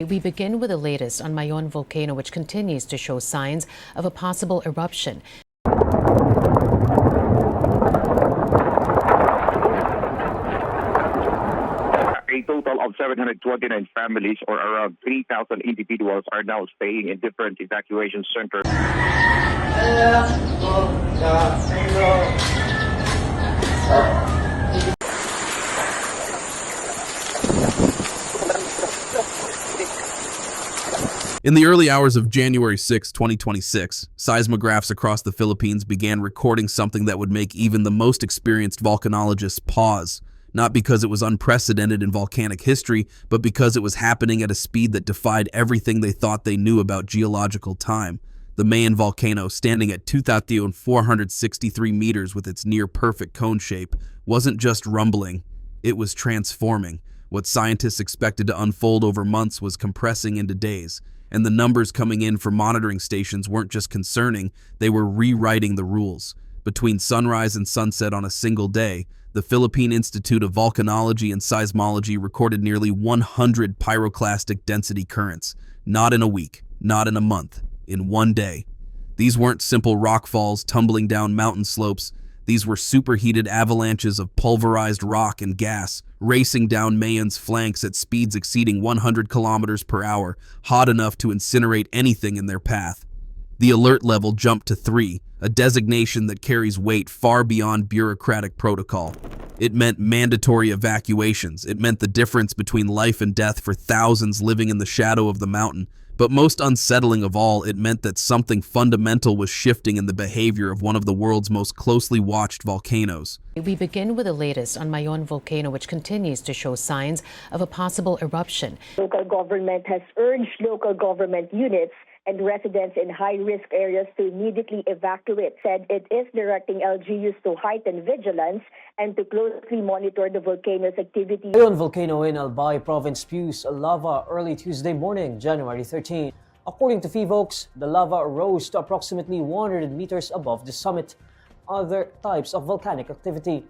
We begin with the latest on MAYON volcano, which continues to show signs of a possible eruption. A total of 729 families, or around 3,000 individuals, are now staying in different evacuation centers. In the early hours of January 6, 2026, seismographs across the Philippines began recording something that would make even the most experienced volcanologists pause, not because it was unprecedented in volcanic history, but because it was happening at a speed that defied everything they thought they knew about geological time. The MAYON volcano, standing at 2,463 meters with its near-perfect cone shape, wasn't just rumbling, it was transforming. What scientists expected to unfold over months was compressing into days. And the numbers coming in from monitoring stations weren't just concerning, they were rewriting the rules. Between sunrise and sunset on a single day, the Philippine Institute of Volcanology and Seismology recorded nearly 100 pyroclastic density currents. Not in a week, not in a month, in one day. These weren't simple rockfalls tumbling down mountain slopes. These were superheated avalanches of pulverized rock and gas, racing down Mayon's flanks at speeds exceeding 100 kilometers per hour, hot enough to incinerate anything in their path. The alert level jumped to 3, a designation that carries weight far beyond bureaucratic protocol. It meant mandatory evacuations. It meant the difference between life and death for thousands living in the shadow of the mountain. But most unsettling of all, it meant that something fundamental was shifting in the behavior of one of the world's most closely watched volcanoes. We begin with the latest on MAYON volcano, which continues to show signs of a possible eruption. Local government has urged local government units and residents in high-risk areas to immediately evacuate, said it is directing LGUs to heighten vigilance and to closely monitor the volcano's activity. MAYON volcano in Albay province spews lava early Tuesday morning, January 13. According to PHIVOLCS, the lava rose to approximately 100 meters above the summit. Other types of volcanic activity.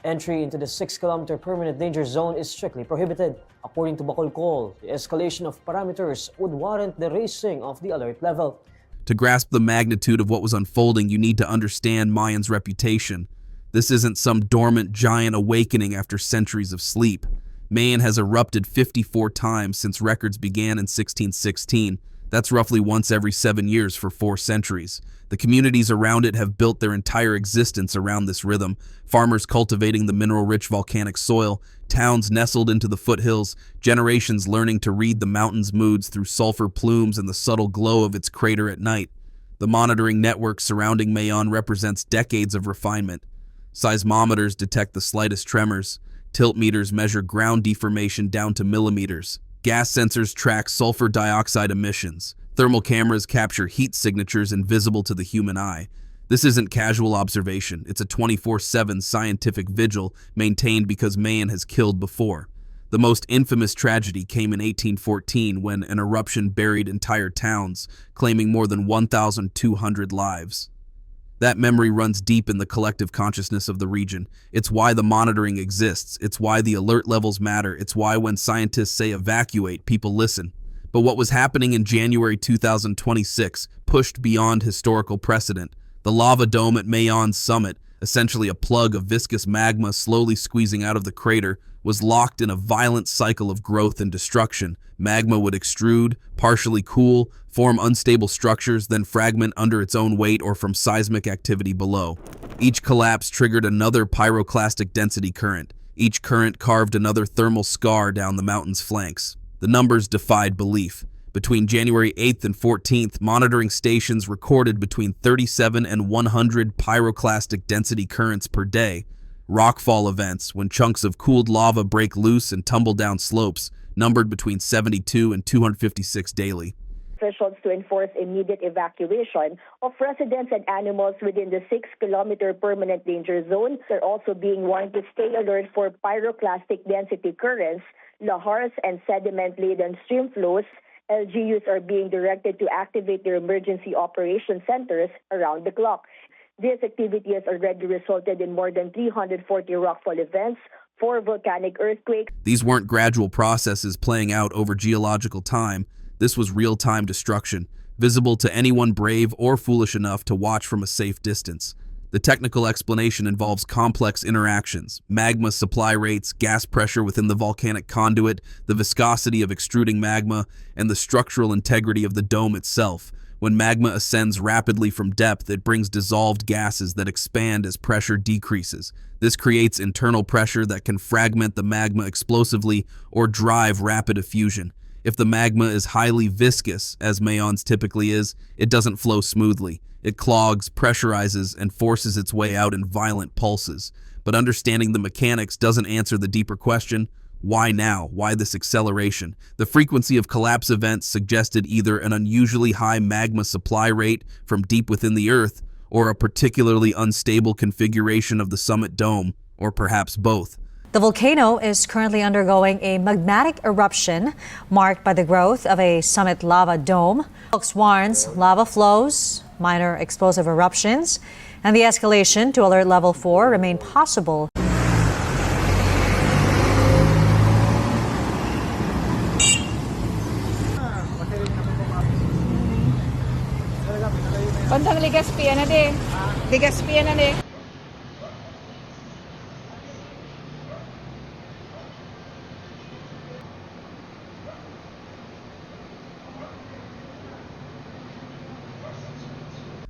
Entry into the 6-kilometer permanent danger zone is strictly prohibited. According to Volcanology, the escalation of parameters would warrant the raising of the alert level. To grasp the magnitude of what was unfolding, you need to understand Mayon's reputation. This isn't some dormant giant awakening after centuries of sleep. Mayon has erupted 54 times since records began in 1616. That's roughly once every 7 years for 4 centuries. The communities around it have built their entire existence around this rhythm, farmers cultivating the mineral-rich volcanic soil, towns nestled into the foothills, generations learning to read the mountain's moods through sulfur plumes and the subtle glow of its crater at night. The monitoring network surrounding Mayon represents decades of refinement. Seismometers detect the slightest tremors. Tilt meters measure ground deformation down to millimeters. Gas sensors track sulfur dioxide emissions. Thermal cameras capture heat signatures invisible to the human eye. This isn't casual observation. It's a 24/7 scientific vigil maintained because Mayon has killed before. The most infamous tragedy came in 1814 when an eruption buried entire towns, claiming more than 1,200 lives. That memory runs deep in the collective consciousness of the region. It's why the monitoring exists. It's why the alert levels matter. It's why when scientists say evacuate, people listen. But what was happening in January 2026 pushed beyond historical precedent. The lava dome at Mayon's summit, essentially a plug of viscous magma slowly squeezing out of the crater, was locked in a violent cycle of growth and destruction. Magma would extrude, partially cool, form unstable structures, then fragment under its own weight or from seismic activity below. Each collapse triggered another pyroclastic density current. Each current carved another thermal scar down the mountain's flanks. The numbers defied belief. Between January 8th and 14th, monitoring stations recorded between 37 and 100 pyroclastic density currents per day. Rockfall events, when chunks of cooled lava break loose and tumble down slopes, numbered between 72 and 256 daily. Officials to enforce immediate evacuation of residents and animals within the 6-kilometer permanent danger zone. They're also being warned to stay alert for pyroclastic density currents, lahars, and sediment-laden stream flows. LGUs are being directed to activate their emergency operation centers around the clock. This activity has already resulted in more than 340 rockfall events, for volcanic earthquakes. These weren't gradual processes playing out over geological time. This was real-time destruction, visible to anyone brave or foolish enough to watch from a safe distance. The technical explanation involves complex interactions: magma supply rates, gas pressure within the volcanic conduit, the viscosity of extruding magma, and the structural integrity of the dome itself. When magma ascends rapidly from depth, it brings dissolved gases that expand as pressure decreases. This creates internal pressure that can fragment the magma explosively or drive rapid effusion. If the magma is highly viscous, as Mayon's typically is, it doesn't flow smoothly. It clogs, pressurizes, and forces its way out in violent pulses. But understanding the mechanics doesn't answer the deeper question: why now? Why this acceleration? The frequency of collapse events suggested either an unusually high magma supply rate from deep within the Earth, or a particularly unstable configuration of the summit dome, or perhaps both. The volcano is currently undergoing a magmatic eruption marked by the growth of a summit lava dome. Fox warns lava flows, minor explosive eruptions, and the escalation to alert level 4 remain possible. Bantang Ligaspi na de. Ligaspi na de.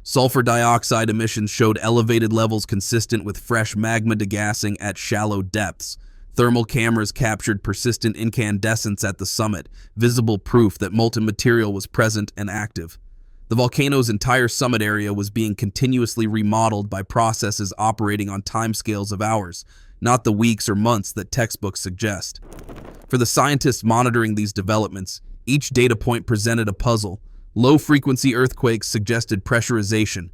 Sulfur dioxide emissions showed elevated levels consistent with fresh magma degassing at shallow depths. Thermal cameras captured persistent incandescence at the summit, visible proof that molten material was present and active. The volcano's entire summit area was being continuously remodeled by processes operating on timescales of hours, not the weeks or months that textbooks suggest. For the scientists monitoring these developments, each data point presented a puzzle. Low-frequency earthquakes suggested pressurization.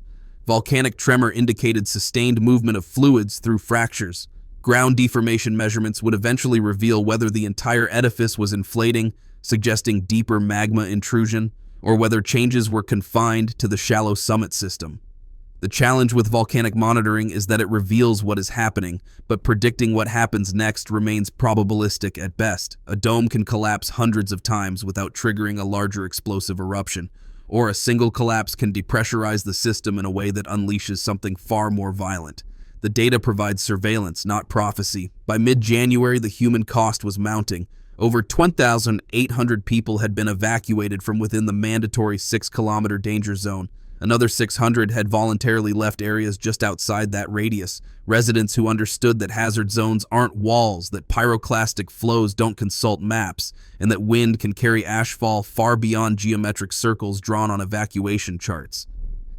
Volcanic tremor indicated sustained movement of fluids through fractures. Ground deformation measurements would eventually reveal whether the entire edifice was inflating, suggesting deeper magma intrusion, or whether changes were confined to the shallow summit system. The challenge with volcanic monitoring is that it reveals what is happening, but predicting what happens next remains probabilistic at best. A dome can collapse hundreds of times without triggering a larger explosive eruption, or a single collapse can depressurize the system in a way that unleashes something far more violent. The data provides surveillance, not prophecy. By mid-January, the human cost was mounting. Over 20,800 people had been evacuated from within the mandatory 6-kilometer danger zone. Another 600 had voluntarily left areas just outside that radius. Residents who understood that hazard zones aren't walls, that pyroclastic flows don't consult maps, and that wind can carry ashfall far beyond geometric circles drawn on evacuation charts.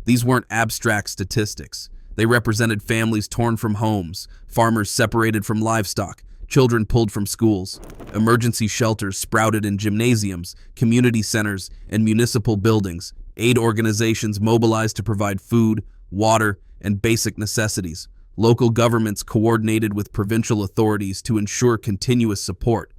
These weren't abstract statistics. They represented families torn from homes, farmers separated from livestock, children pulled from schools. Emergency shelters sprouted in gymnasiums, community centers, and municipal buildings. Aid organizations mobilized to provide food, water, and basic necessities. Local governments coordinated with provincial authorities to ensure continuous support.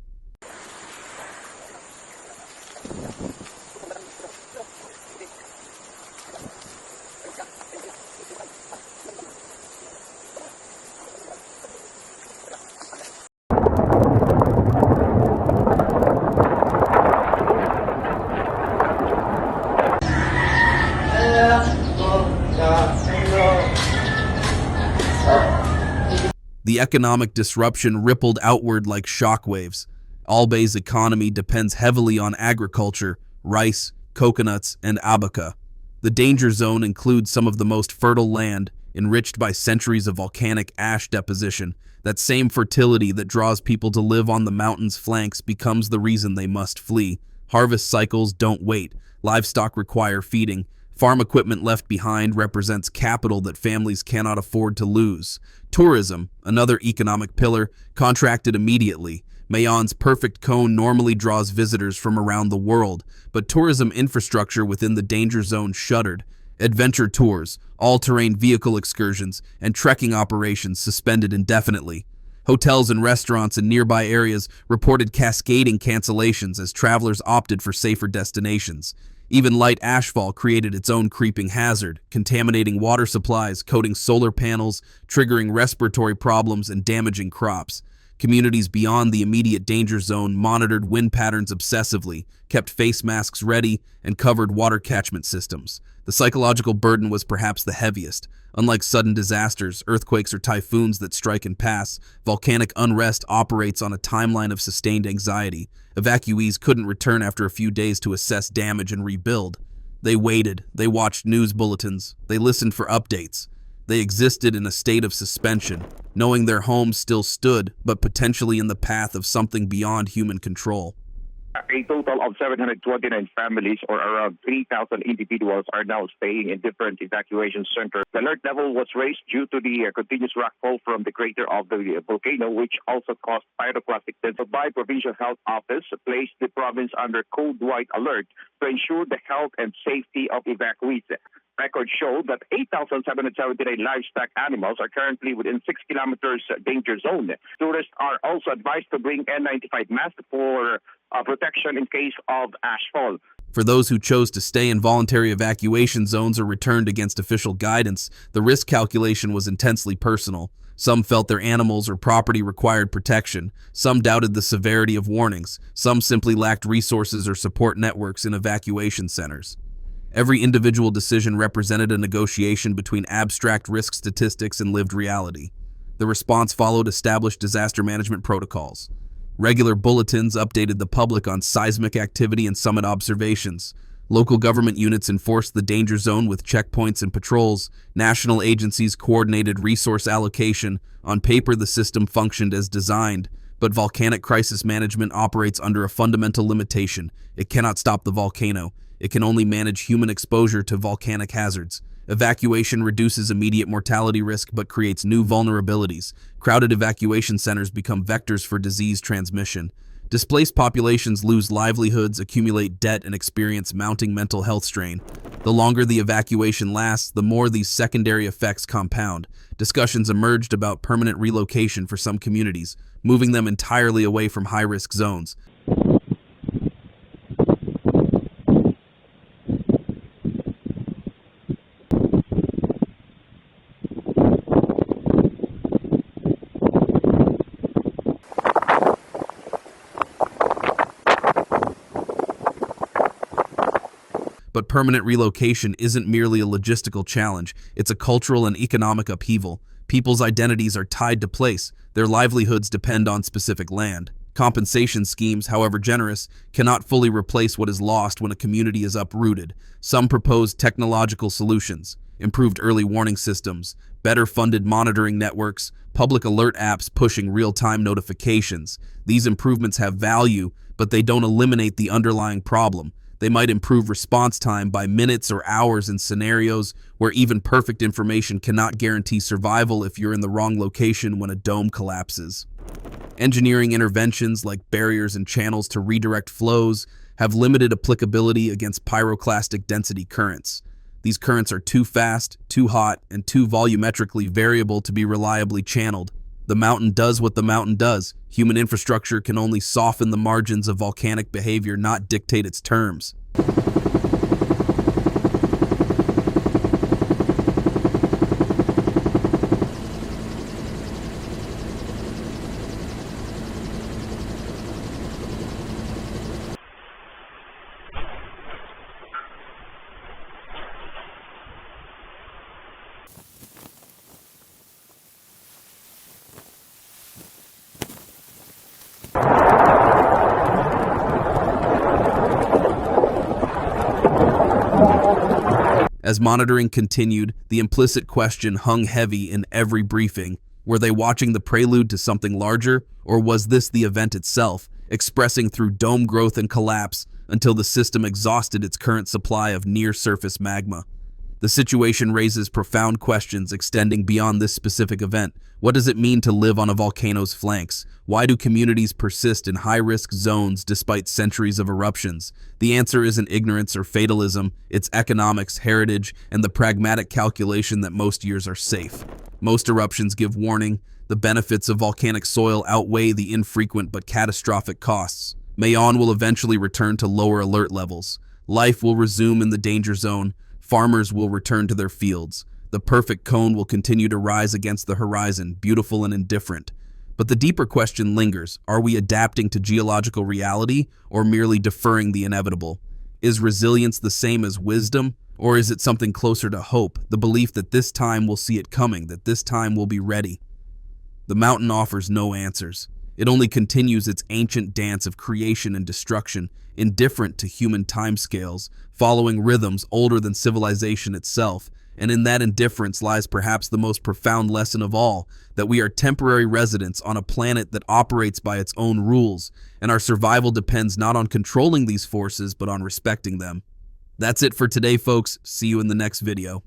The economic disruption rippled outward like shockwaves. Albai's economy depends heavily on agriculture, rice, coconuts, and abaca. The danger zone includes some of the most fertile land, enriched by centuries of volcanic ash deposition. That same fertility that draws people to live on the mountain's flanks becomes the reason they must flee. Harvest cycles don't wait. Livestock require feeding. Farm equipment left behind represents capital that families cannot afford to lose. Tourism, another economic pillar, contracted immediately. Mayon's perfect cone normally draws visitors from around the world, but tourism infrastructure within the danger zone shuttered. Adventure tours, all-terrain vehicle excursions, and trekking operations suspended indefinitely. Hotels and restaurants in nearby areas reported cascading cancellations as travelers opted for safer destinations. Even light ashfall created its own creeping hazard, contaminating water supplies, coating solar panels, triggering respiratory problems, and damaging crops. Communities beyond the immediate danger zone monitored wind patterns obsessively, kept face masks ready, and covered water catchment systems. The psychological burden was perhaps the heaviest. Unlike sudden disasters, earthquakes, or typhoons that strike and pass, volcanic unrest operates on a timeline of sustained anxiety. Evacuees couldn't return after a few days to assess damage and rebuild. They waited, they watched news bulletins, they listened for updates. They existed in a state of suspension, knowing their homes still stood, but potentially in the path of something beyond human control. A total of 729 families, or around 3,000 individuals, are now staying in different evacuation centers. The alert level was raised due to the continuous rockfall from the crater of the volcano, which also caused pyroclastic. The Dubai Provincial Health Office placed the province under code white alert to ensure the health and safety of evacuees. Records show that 8,779 livestock animals are currently within 6 kilometers danger zone. Tourists are also advised to bring N95 masks for protection in case of ashfall. For those who chose to stay in voluntary evacuation zones or returned against official guidance, the risk calculation was intensely personal. Some felt their animals or property required protection. Some doubted the severity of warnings. Some simply lacked resources or support networks in evacuation centers. Every individual decision represented a negotiation between abstract risk statistics and lived reality. The response followed established disaster management protocols. Regular bulletins updated the public on seismic activity and summit observations. Local government units enforced the danger zone with checkpoints and patrols. National agencies coordinated resource allocation. On paper, the system functioned as designed, but volcanic crisis management operates under a fundamental limitation. It cannot stop the volcano. It can only manage human exposure to volcanic hazards. Evacuation reduces immediate mortality risk but creates new vulnerabilities. Crowded evacuation centers become vectors for disease transmission. Displaced populations lose livelihoods, accumulate debt, and experience mounting mental health strain. The longer the evacuation lasts, the more these secondary effects compound. Discussions emerged about permanent relocation for some communities, moving them entirely away from high-risk zones. But permanent relocation isn't merely a logistical challenge, it's a cultural and economic upheaval. People's identities are tied to place, their livelihoods depend on specific land. Compensation schemes, however generous, cannot fully replace what is lost when a community is uprooted. Some propose technological solutions, improved early warning systems, better funded monitoring networks, public alert apps pushing real-time notifications. These improvements have value, but they don't eliminate the underlying problem. They might improve response time by minutes or hours in scenarios where even perfect information cannot guarantee survival if you're in the wrong location when a dome collapses. Engineering interventions like barriers and channels to redirect flows have limited applicability against pyroclastic density currents. These currents are too fast, too hot, and too volumetrically variable to be reliably channeled. The mountain does what the mountain does. Human infrastructure can only soften the margins of volcanic behavior, not dictate its terms. As monitoring continued, the implicit question hung heavy in every briefing. Were they watching the prelude to something larger, or was this the event itself, expressing through dome growth and collapse until the system exhausted its current supply of near-surface magma? The situation raises profound questions extending beyond this specific event. What does it mean to live on a volcano's flanks? Why do communities persist in high-risk zones despite centuries of eruptions? The answer isn't ignorance or fatalism, it's economics, heritage, and the pragmatic calculation that most years are safe. Most eruptions give warning. The benefits of volcanic soil outweigh the infrequent but catastrophic costs. Mayon will eventually return to lower alert levels. Life will resume in the danger zone. Farmers will return to their fields. The perfect cone will continue to rise against the horizon, beautiful and indifferent. But the deeper question lingers. Are we adapting to geological reality or merely deferring the inevitable? Is resilience the same as wisdom? Or is it something closer to hope, the belief that this time we'll see it coming, that this time we'll be ready? The mountain offers no answers. It only continues its ancient dance of creation and destruction, indifferent to human timescales, following rhythms older than civilization itself. And in that indifference lies perhaps the most profound lesson of all, that we are temporary residents on a planet that operates by its own rules, and our survival depends not on controlling these forces, but on respecting them. That's it for today, folks. See you in the next video.